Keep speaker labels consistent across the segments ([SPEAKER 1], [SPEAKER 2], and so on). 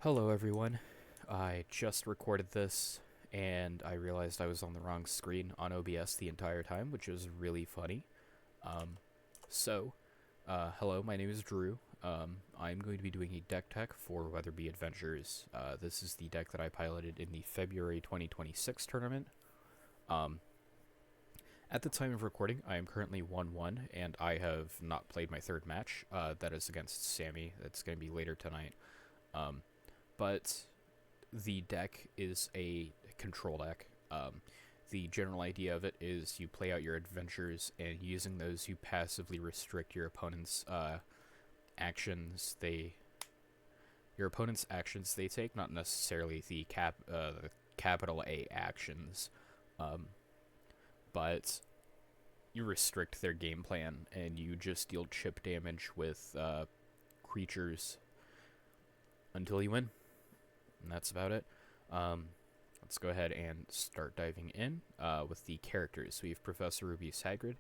[SPEAKER 1] Hello, everyone. I just recorded this and I realized I was on the wrong screen on OBS the entire time, which is really funny. Um, hello, my name is Drew. I'm going to be doing a deck tech for Weatherby Adventures. This is the deck that I piloted in the February 2026 tournament. Um, at the time of recording, I am currently 1-1, and I have not played my third match. That is against Sammy. That's going to be later tonight. Um, but the deck is a control deck. The general idea of it is you play out your adventures, and using those, you passively restrict your opponent's actions. Your opponent's actions they take, not necessarily the capital A actions, um, but you restrict their game plan, and you just deal chip damage with creatures until you win. And that's about it. Let's go ahead and start diving in with the characters. We have Professor Rubeus Hagrid.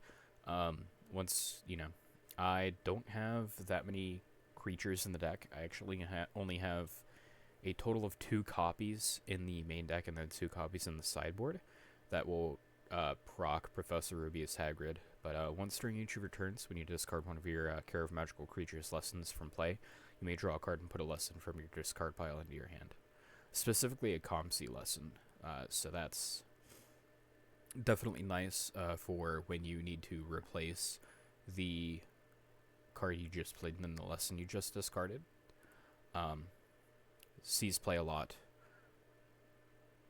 [SPEAKER 1] I don't have that many creatures in the deck. I actually only have a total of 2 copies in the main deck and then 2 copies in the sideboard that will proc Professor Rubeus Hagrid. But once during each of your turns, when you discard one of your Care of Magical Creatures lessons from play, you may draw a card and put a lesson from your discard pile into your hand. Specifically a ComC lesson. So that's definitely nice for when you need to replace the card you just played and then the lesson you just discarded. Sees play a lot,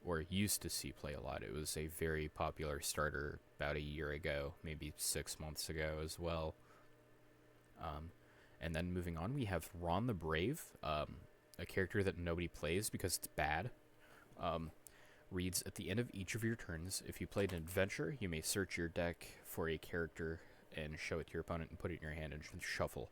[SPEAKER 1] or used to see play a lot. It was a very popular starter about a year ago, maybe 6 months ago as well. And then moving on, we have Ron the Brave, a character that nobody plays because it's bad. Reads, at the end of each of your turns, if you played an adventure, you may search your deck for a character and show it to your opponent and put it in your hand and shuffle.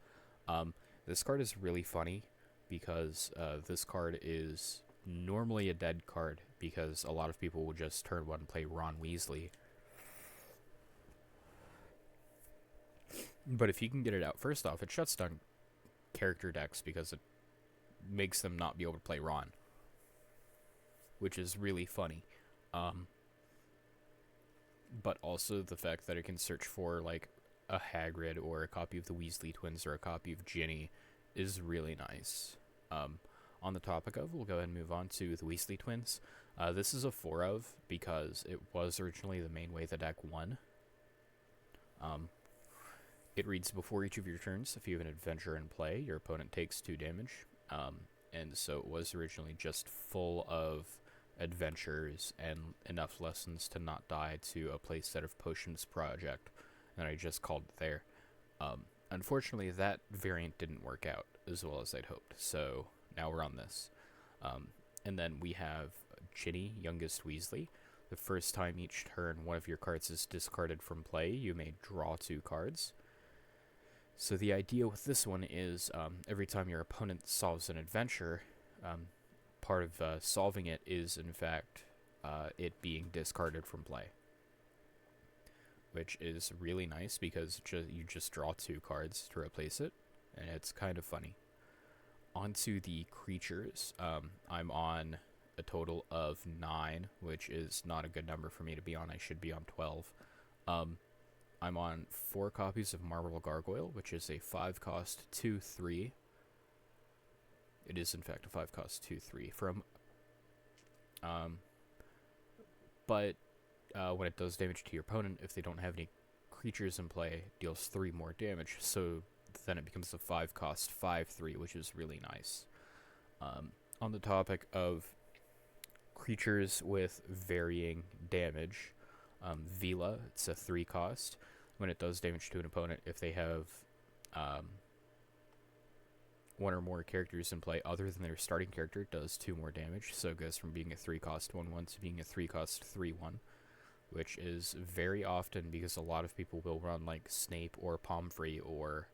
[SPEAKER 1] This card is really funny because this card is normally a dead card because a lot of people will just turn one and play Ron Weasley. But if you can get it out, first off, it shuts down character decks because it makes them not be able to play Ron, which is really funny. But also the fact that it can search for like a Hagrid or a copy of the Weasley Twins or a copy of Ginny is really nice. On the topic of, we'll go ahead and move on to the Weasley Twins. This is a 4 of because it was originally the main way the deck won. It reads, before each of your turns, if you have an adventure in play, your opponent takes 2 damage. And so it was originally just full of adventures and enough lessons to not die to a playset of Potions Project, and I just called it there. Unfortunately, that variant didn't work out as well as I'd hoped, so now we're on this. And then we have Ginny, youngest Weasley. The first time each turn one of your cards is discarded from play, you may draw 2 cards. So the idea with this one is every time your opponent solves an adventure, part of solving it is, in fact, it being discarded from play. Which is really nice because you just draw 2 cards to replace it, and it's kind of funny. Onto the creatures. I'm on a total of 9, which is not a good number for me to be on. I should be on 12. I'm on 4 copies of Marble Gargoyle, which is a 5-cost 2/3. It is, in fact, a 5-cost 2/3 from... But when it does damage to your opponent, if they don't have any creatures in play, deals 3 more damage. So then it becomes a 5-cost 5/3, which is really nice. On the topic of creatures with varying damage, Veela, it's a 3-cost. When it does damage to an opponent, if they have 1 or more characters in play other than their starting character, it does 2 more damage. So it goes from being a 3-cost 1/1 to being a 3-cost 3/1, which is very often because a lot of people will run like Snape or Pomfrey or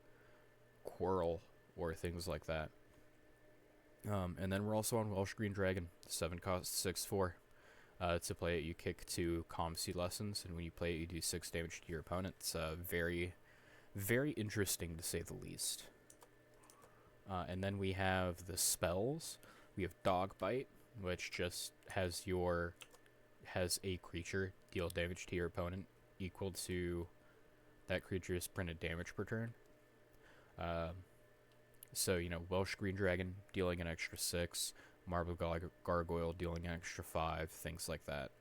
[SPEAKER 1] Quirrell or things like that. And then we're also on Welsh Green Dragon, 7-cost 6/4. To play it, you kick 2 ComC lessons, and when you play it, you do 6 damage to your opponent. It's very, very interesting, to say the least. And then we have the spells. We have Dog Bite, which just has a creature deal damage to your opponent equal to that creature's printed damage per turn. So, Welsh Green Dragon dealing an extra 6, Marble Gargoyle dealing an extra 5, things like that.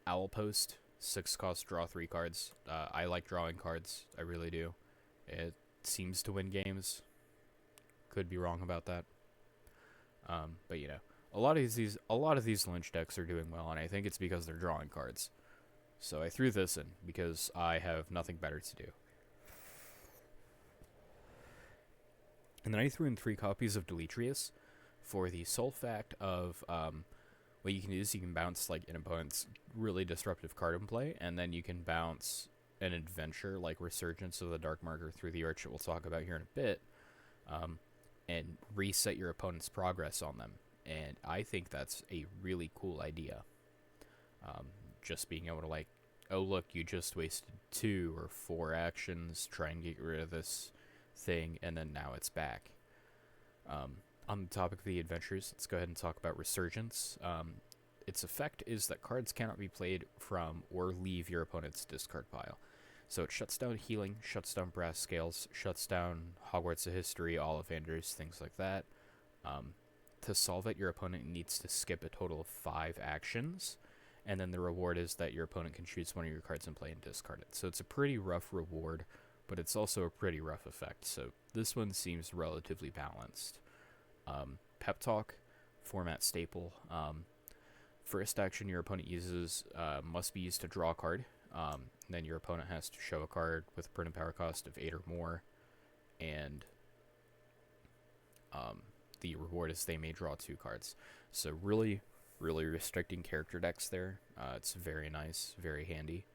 [SPEAKER 1] Owl Post, 6 cost, draw 3 cards. I like drawing cards, I really do. It seems to win games. Could be wrong about that. But a lot of these Lynch decks are doing well, and I think it's because they're drawing cards. So I threw this in because I have nothing better to do. And then I threw in 3 copies of Deletrius for the sole fact of what you can do is you can bounce like an opponent's really disruptive card in play, and then you can bounce an adventure like Resurgence of the Dark Marker through the Arch that we'll talk about here in a bit, and reset your opponent's progress on them. And I think that's a really cool idea. Just being able to like, oh look, you just wasted 2 or 4 actions, try and get rid of this thing, and then now it's back. On the topic of the adventures, let's go ahead and talk about Resurgence. Its effect is that cards cannot be played from or leave your opponent's discard pile. So it shuts down healing, shuts down brass scales, shuts down Hogwarts of History, Ollivanders, things like that. To solve it, your opponent needs to skip a total of 5 actions, and then the reward is that your opponent can choose one of your cards in play and discard it. So it's a pretty rough reward, but it's also a pretty rough effect. So this one seems relatively balanced. Pep Talk, format staple. First action your opponent uses must be used to draw a card. Then your opponent has to show a card with a printed power cost of 8 or more, and the reward is they may draw 2 cards. So really, really restricting character decks there. It's very nice, very handy.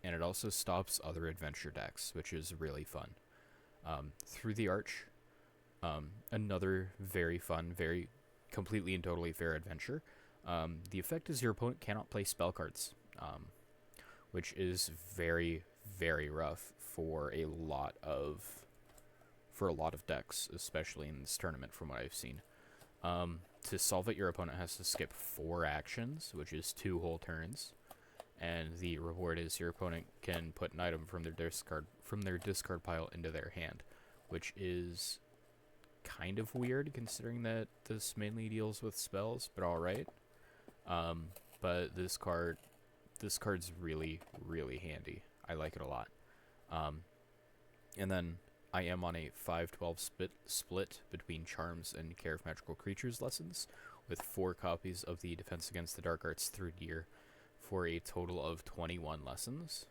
[SPEAKER 1] And it also stops other adventure decks, which is really fun. Through the Arch, another very fun, very completely and totally fair adventure. The effect is your opponent cannot play spell cards, which is very, very rough for a lot of decks, especially in this tournament from what I've seen. To solve it, your opponent has to skip 4 actions, which is 2 whole turns. And the reward is your opponent can put an item from their discard pile into their hand, which is kind of weird considering that this mainly deals with spells, but alright. But this card's really, really handy. I like it a lot. And then I am on a 5-12 split between Charms and Care of Magical Creatures lessons, with 4 copies of the Defense Against the Dark Arts through Deer, for a total of 21 lessons.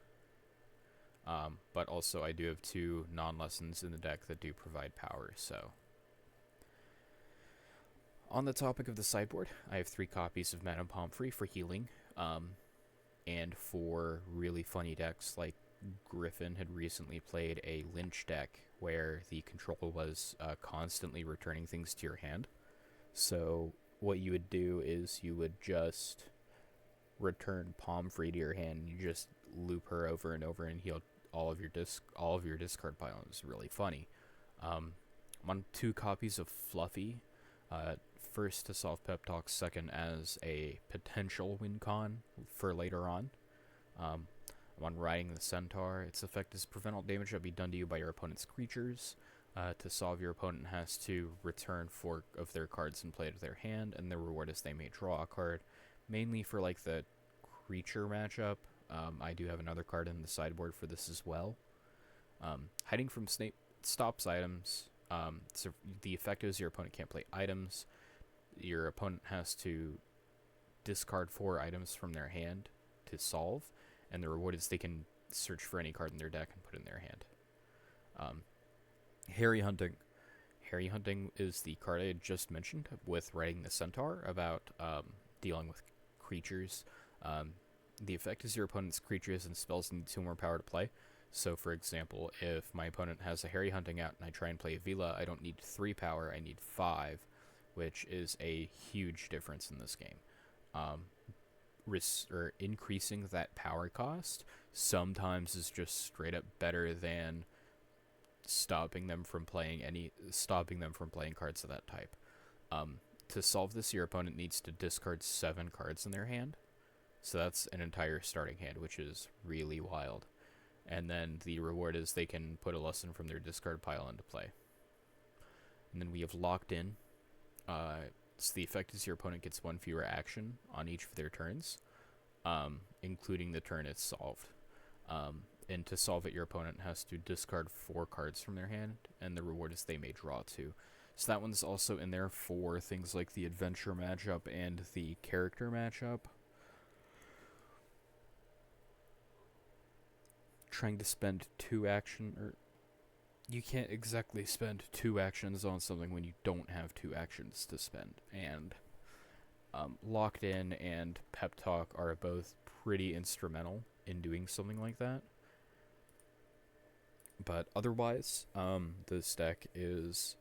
[SPEAKER 1] But also I do have 2 non-lessons in the deck that do provide power, so. On the topic of the sideboard, I have 3 copies of Madam Pomfrey for healing, and for really funny decks like Griffin had recently played a Lynch deck where the control was constantly returning things to your hand. So what you would do is you would just return Pomfrey to your hand, and you just loop her over and over and heal all of your discard pile. It was really funny. I'm on 2 copies of Fluffy. First to solve Pep Talk, second as a potential win con for later on. I'm on Riding the Centaur. Its effect is prevent all damage that be done to you by your opponent's creatures. To solve, your opponent has to return 4 of their cards in play to their hand, and the reward is they may draw a card, mainly for like the creature matchup. I do have another card in the sideboard for this as well. Hiding from Snape stops items. So the effect is your opponent can't play items. Your opponent has to discard 4 items from their hand to solve, and the reward is they can search for any card in their deck and put it in their hand. Harry Hunting. Harry Hunting is the card I had just mentioned with Riding the Centaur about dealing with creatures. The effect is your opponent's creatures and spells need 2 more power to play. So, for example, if my opponent has a Harry Hunting out and I try and play a Veela, I don't need 3 power, I need 5, which is a huge difference in this game. Increasing that power cost sometimes is just straight up better than stopping them from playing cards of that type. To solve this, your opponent needs to discard 7 cards in their hand. So that's an entire starting hand, which is really wild. And then the reward is they can put a lesson from their discard pile into play. And then we have Locked In. So the effect is your opponent gets 1 fewer action on each of their turns, including the turn it's solved. And to solve it, your opponent has to discard 4 cards from their hand, and the reward is they may draw 2. So that one's also in there for things like the adventure matchup and the character matchup. Trying to spend 2 action, or you can't exactly spend 2 actions on something when you don't have 2 actions to spend. And Locked In and Pep Talk are both pretty instrumental in doing something like that. But otherwise, this deck is...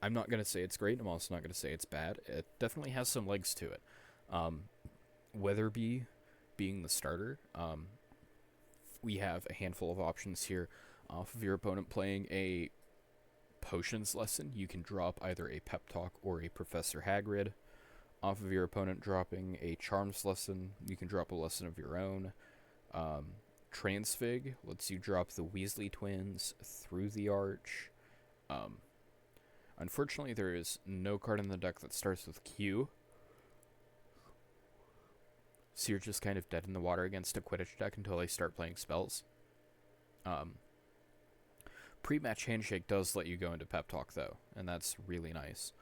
[SPEAKER 1] I'm not going to say it's great, I'm also not going to say it's bad. It definitely has some legs to it. Weatherby being the starter, we have a handful of options here. Off of your opponent playing a Potions lesson, you can drop either a Pep Talk or a Professor Hagrid. Off of your opponent dropping a Charms lesson, you can drop a lesson of your own. Transfig lets you drop the Weasley Twins through the Arch. Unfortunately, there is no card in the deck that starts with Q, so you're just kind of dead in the water against a Quidditch deck until they start playing spells. Pre-match Handshake does let you go into Pep Talk, though, and that's really nice.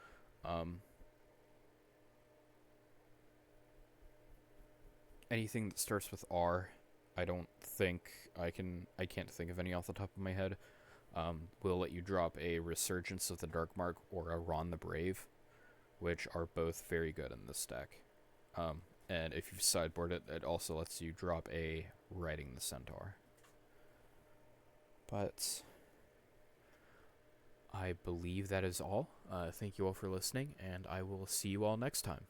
[SPEAKER 1] Anything that starts with R, I don't think I can't think of any off the top of my head. Will let you drop a Resurgence of the Dark Mark or a Ron the Brave, which are both very good in this deck. And if you sideboard it, it also lets you drop a Riding the Centaur. But I believe that is all. Thank you all for listening, and I will see you all next time.